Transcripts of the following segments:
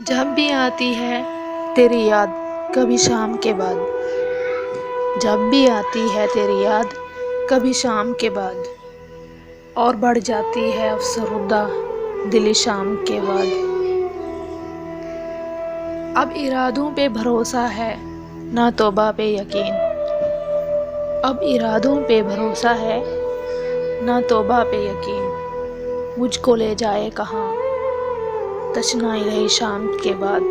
जब भी आती है तेरी याद कभी शाम के बाद, जब भी आती है तेरी याद कभी शाम के बाद, और बढ़ जाती है अफसरदा दिली शाम के बाद। अब इरादों पे भरोसा है ना तौबा पे यकीन, अब इरादों पे भरोसा है ना तौबा पे यकीन। मुझको ले जाए कहाँ तशनाई रही शाम के बाद।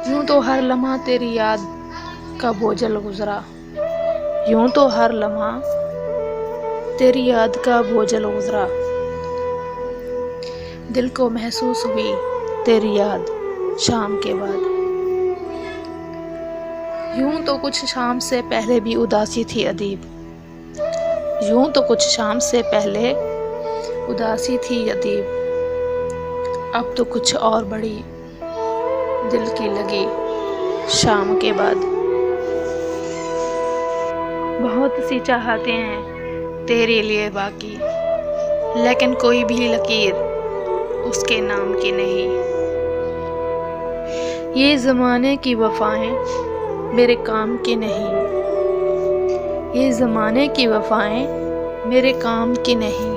यूं तो हर लम्हा तेरी याद का बोझल गुजरा, यूं तो हर लम्हा तेरी याद का बोझल गुजरा। दिल को महसूस हुई तेरी याद शाम के बाद। यूं तो कुछ शाम से पहले भी उदासी थी अदीब, यूं तो कुछ शाम से पहले उदासी थी अदीब। अब तो कुछ और बड़ी दिल की लगी शाम के बाद। बहुत सी चाहते हैं तेरे लिए बाकी, लेकिन कोई भी लकीर उसके नाम की नहीं। ये ज़माने की वफ़ाएं मेरे काम की नहीं, ये ज़माने की वफ़ाएं मेरे काम की नहीं।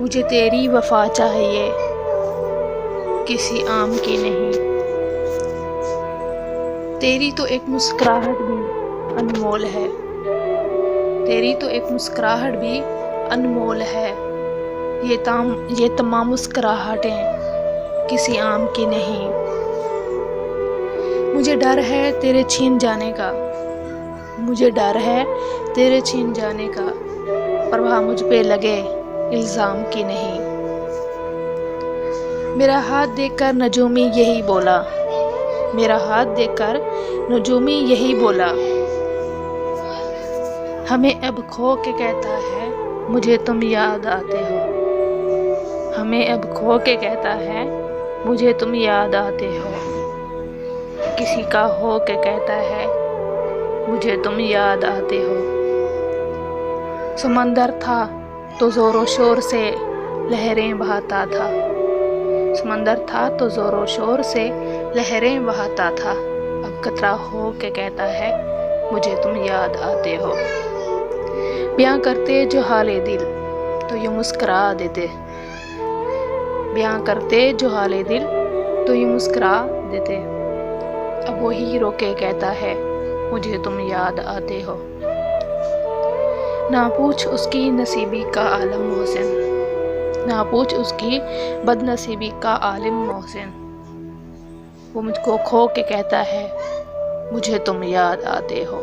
मुझे तेरी वफ़ा चाहिए किसी आम की नहीं। तेरी तो एक मुस्कुराहट भी अनमोल है, तेरी तो एक मुस्कुराहट भी अनमोल है। ये तमाम मुस्कुराहटें किसी आम की नहीं। मुझे डर है तेरे छीन जाने का, मुझे डर है तेरे छीन जाने का, परवाह मुझ पे लगे इल्ज़ाम की नहीं। मेरा हाथ देखकर नजूमी यही बोला, मेरा हाथ देखकर नजूमी यही बोला। हमें अब खो के कहता है मुझे तुम याद आते हो, हमें अब खो के कहता है मुझे तुम याद आते हो। किसी का हो के कहता है मुझे तुम याद आते हो। समंदर था तो ज़ोरों शोर से लहरें बहाता था, समंदर था तो ज़ोरों शोर से लहरें बहाता था। अब कतरा हो के कहता है मुझे तुम याद आते हो। बयां करते जो हाले दिल तो यूं मुस्करा देते, बयां करते जो हाले दिल तो यूं मुस्करा देते। अब वही रोके कहता है मुझे तुम याद आते हो। ना पूछ उसकी नसीबी का आलम मोहसिन, ना पूछ उसकी बदनसीबी का आलिम मोहसिन। वो मुझको खो के कहता है मुझे तुम याद आते हो।